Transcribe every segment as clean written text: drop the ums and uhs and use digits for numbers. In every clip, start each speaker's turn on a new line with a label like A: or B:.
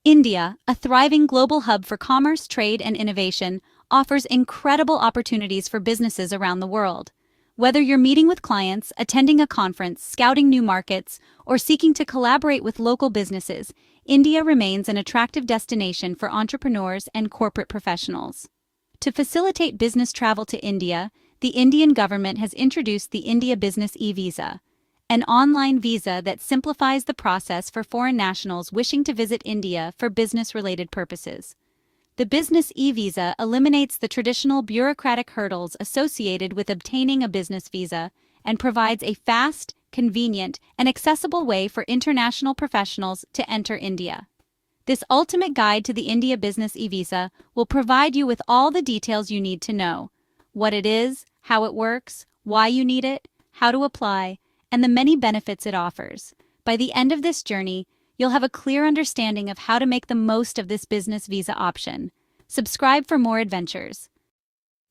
A: India, a thriving global hub for commerce, trade, and innovation, offers incredible opportunities for businesses around the world. Whether you're meeting with clients, attending a conference, scouting new markets, or seeking to collaborate with local businesses, India remains an attractive destination for entrepreneurs and corporate professionals. To facilitate business travel to India, the Indian government has introduced the India Business e-Visa, an online visa that simplifies the process for foreign nationals wishing to visit India for business-related purposes. The Business e-Visa eliminates the traditional bureaucratic hurdles associated with obtaining a business visa and provides a fast, convenient, and accessible way for international professionals to enter India. This ultimate guide to the India Business e-Visa will provide you with all the details you need to know: what it is, how it works, why you need it, how to apply, and the many benefits it offers. By the end of this journey, you'll have a clear understanding of how to make the most of this business visa option. Subscribe for more adventures.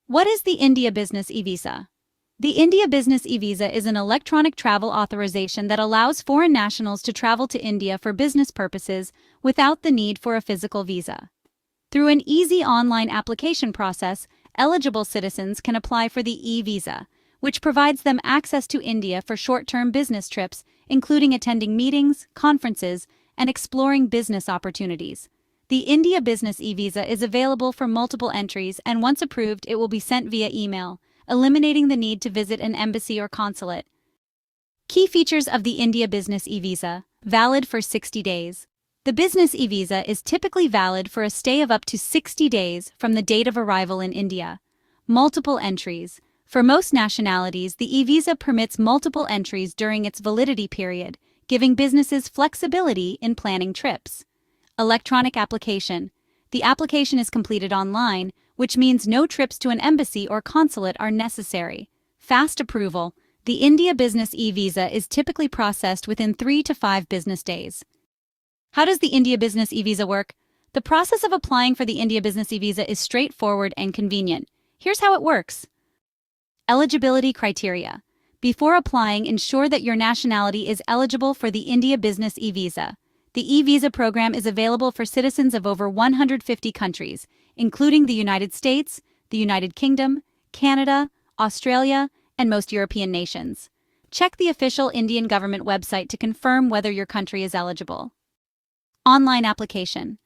A: What is the India Business e-Visa? The India Business e-Visa is an electronic travel authorization that allows foreign nationals to travel to India for business purposes without the need for a physical visa. Through an easy online application process, eligible citizens can apply for the e-Visa, which provides them access to India for short-term business trips, including attending meetings, conferences, and exploring business opportunities. The India Business e-Visa is available for multiple entries, and once approved, it will be sent via email, eliminating the need to visit an embassy or consulate. Key features of the India Business e-Visa: valid for 60 days. The Business e-Visa is typically valid for a stay of up to 60 days from the date of arrival in India. Multiple entries. For most nationalities, the e-Visa permits multiple entries during its validity period, giving businesses flexibility in planning trips. Electronic application. The application is completed online, which means no trips to an embassy or consulate are necessary. Fast approval. The India Business e-Visa is typically processed within 3 to 5 business days. How does the India Business e-Visa work? The process of applying for the India Business e-Visa is straightforward and convenient. Here's how it works. Eligibility criteria. Before applying, ensure that your nationality is eligible for the India Business e-Visa. The e-Visa program is available for citizens of over 150 countries, including the United States, the United Kingdom, Canada, Australia, and most European nations. Check the official Indian government website to confirm whether your country is eligible. Online application.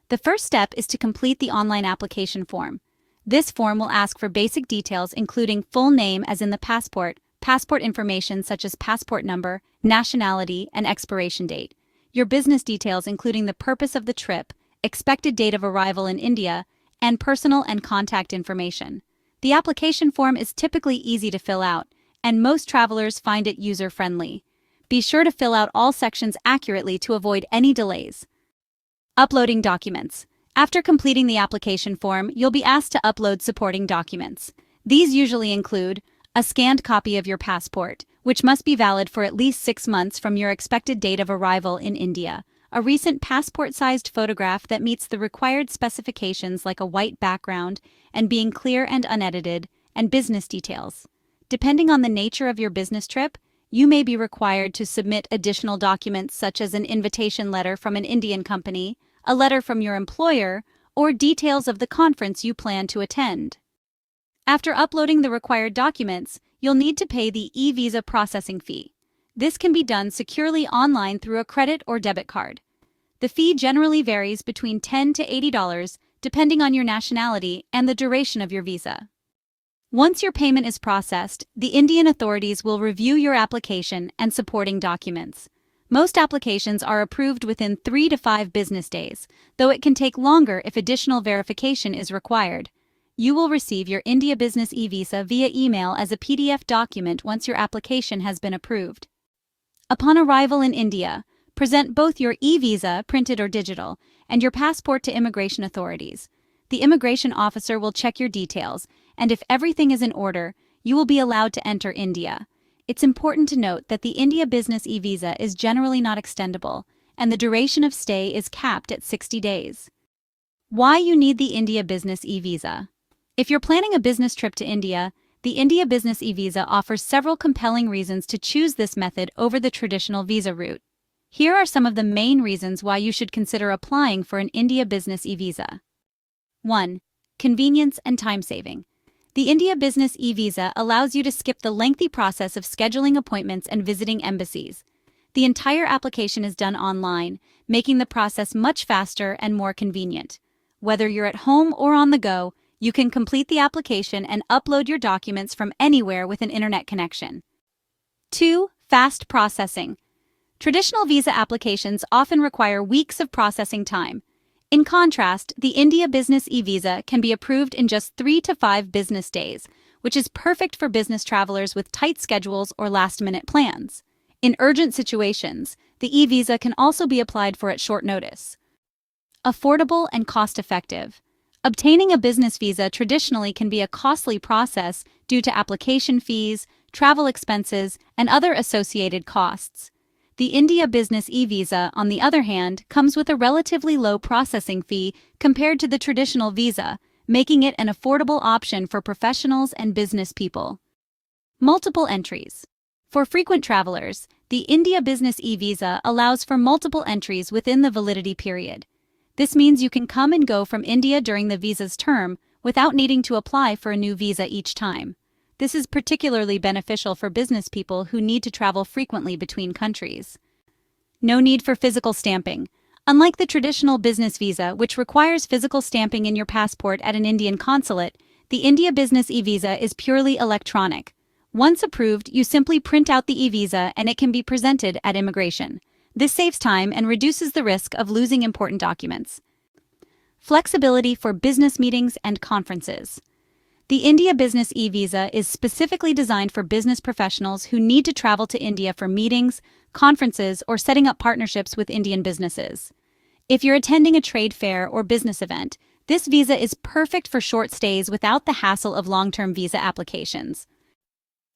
A: The first step is to complete the online application form. This form will ask for basic details including full name as in the passport information such as passport number, nationality, and expiration date, your business details including the purpose of the trip, expected date of arrival in India, and personal and contact information. The application form is typically easy to fill out, and most travelers find it user-friendly. Be sure to fill out all sections accurately to avoid any delays. Uploading documents. After completing the application form, you'll be asked to upload supporting documents. These usually include a scanned copy of your passport, which must be valid for at least 6 months from your expected date of arrival in India, a recent passport-sized photograph that meets the required specifications like a white background and being clear and unedited, and business details. Depending on the nature of your business trip, you may be required to submit additional documents such as an invitation letter from an Indian company, a letter from your employer, or details of the conference you plan to attend. After uploading the required documents, you'll need to pay the e-Visa processing fee. This can be done securely online through a credit or debit card. The fee generally varies between $10 to $80, depending on your nationality and the duration of your visa. Once your payment is processed, the Indian authorities will review your application and supporting documents. Most applications are approved within 3 to 5 business days, though it can take longer if additional verification is required. You will receive your India Business e-Visa via email as a PDF document once your application has been approved. Upon arrival in India, present both your e-Visa, printed or digital, and your passport to immigration authorities. The immigration officer will check your details, and if everything is in order, you will be allowed to enter India. It's important to note that the India Business e-Visa is generally not extendable, and the duration of stay is capped at 60 days. Why you need the India Business e-Visa? If you're planning a business trip to India, the India Business e-Visa offers several compelling reasons to choose this method over the traditional visa route. Here are some of the main reasons why you should consider applying for an India Business e-visa. 1. Convenience and time saving. The India Business e-visa allows you to skip the lengthy process of scheduling appointments and visiting embassies. The entire application is done online, making the process much faster and more convenient. Whether you're at home or on the go, you can complete the application and upload your documents from anywhere with an internet connection. 2. Fast processing. Traditional visa applications often require weeks of processing time. In contrast, the India Business e-visa can be approved in just 3 to 5 business days, which is perfect for business travelers with tight schedules or last-minute plans. In urgent situations, the e-visa can also be applied for at short notice. Affordable and cost-effective. Obtaining a business visa traditionally can be a costly process due to application fees, travel expenses, and other associated costs. The India Business e-visa, on the other hand, comes with a relatively low processing fee compared to the traditional visa, making it an affordable option for professionals and business people. Multiple entries. For frequent travelers, the India Business e-visa allows for multiple entries within the validity period. This means you can come and go from India during the visa's term without needing to apply for a new visa each time. This is particularly beneficial for business people who need to travel frequently between countries. No need for physical stamping. Unlike the traditional business visa, which requires physical stamping in your passport at an Indian consulate, the India Business e-visa is purely electronic. Once approved, you simply print out the e-visa and it can be presented at immigration. This saves time and reduces the risk of losing important documents. Flexibility for business meetings and conferences. The India Business e-visa is specifically designed for business professionals who need to travel to India for meetings, conferences, or setting up partnerships with Indian businesses. If you're attending a trade fair or business event, this visa is perfect for short stays without the hassle of long-term visa applications.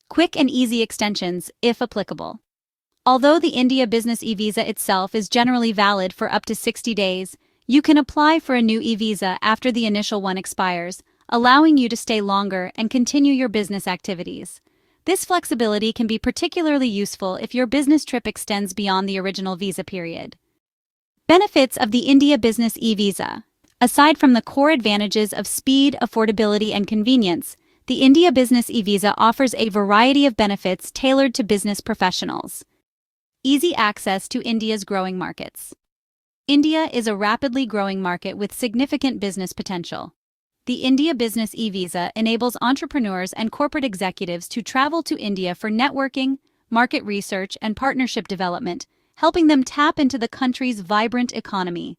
A: Quick and easy extensions, if applicable. Although the India Business e-visa itself is generally valid for up to 60 days, you can apply for a new e-visa after the initial one expires, allowing you to stay longer and continue your business activities. This flexibility can be particularly useful if your business trip extends beyond the original visa period. Benefits of the India Business e-visa. Aside from the core advantages of speed, affordability, and convenience, the India Business e-visa offers a variety of benefits tailored to business professionals. Easy access to India's growing markets. India is a rapidly growing market with significant business potential. The India Business e-visa enables entrepreneurs and corporate executives to travel to India for networking, market research, and partnership development, helping them tap into the country's vibrant economy.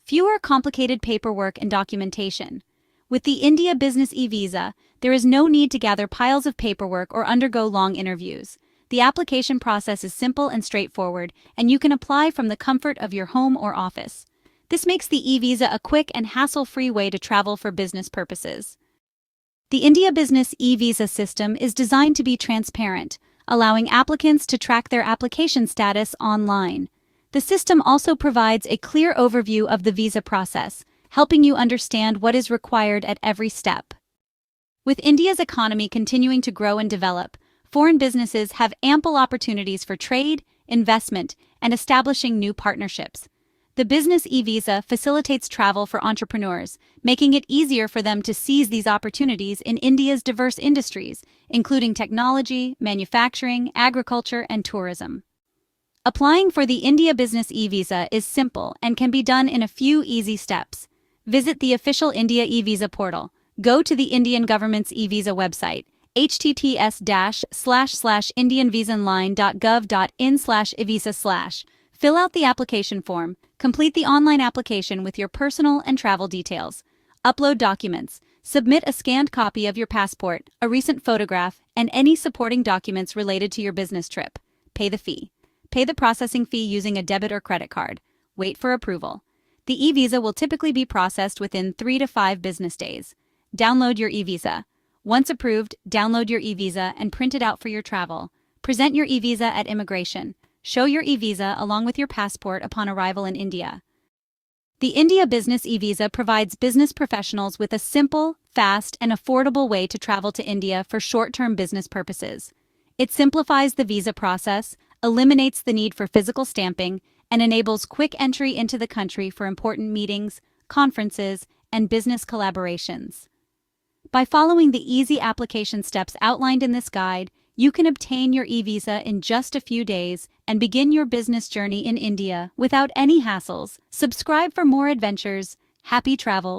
A: Fewer complicated paperwork and documentation. With the India Business e-visa, there is no need to gather piles of paperwork or undergo long interviews. The application process is simple and straightforward, and you can apply from the comfort of your home or office. This makes the e-visa a quick and hassle-free way to travel for business purposes. The India Business e-visa system is designed to be transparent, allowing applicants to track their application status online. The system also provides a clear overview of the visa process, helping you understand what is required at every step. With India's economy continuing to grow and develop, foreign businesses have ample opportunities for trade, investment, and establishing new partnerships. The Business e-visa facilitates travel for entrepreneurs, making it easier for them to seize these opportunities in India's diverse industries, including technology, manufacturing, agriculture, and tourism. Applying for the India Business e-visa is simple and can be done in a few easy steps. Visit the official India e-visa portal. Go to the Indian government's e-visa website, https://indianvisaonline.gov.in/e-visa/. Fill out the application form, complete the online application with your personal and travel details, upload documents, submit a scanned copy of your passport, a recent photograph, and any supporting documents related to your business trip. Pay the fee. Pay the processing fee using a debit or credit card. Wait for approval. The e-visa will typically be processed within 3 to 5 business days. Download your e-visa. Once approved, download your e-visa and print it out for your travel. Present your e-visa at immigration. Show your e-visa along with your passport upon arrival in India. The India Business e-visa provides business professionals with a simple, fast, and affordable way to travel to India for short-term business purposes. It simplifies the visa process, eliminates the need for physical stamping, and enables quick entry into the country for important meetings, conferences, and business collaborations. By following the easy application steps outlined in this guide, you can obtain your e-visa in just a few days and begin your business journey in India without any hassles. Subscribe for more adventures. Happy travels!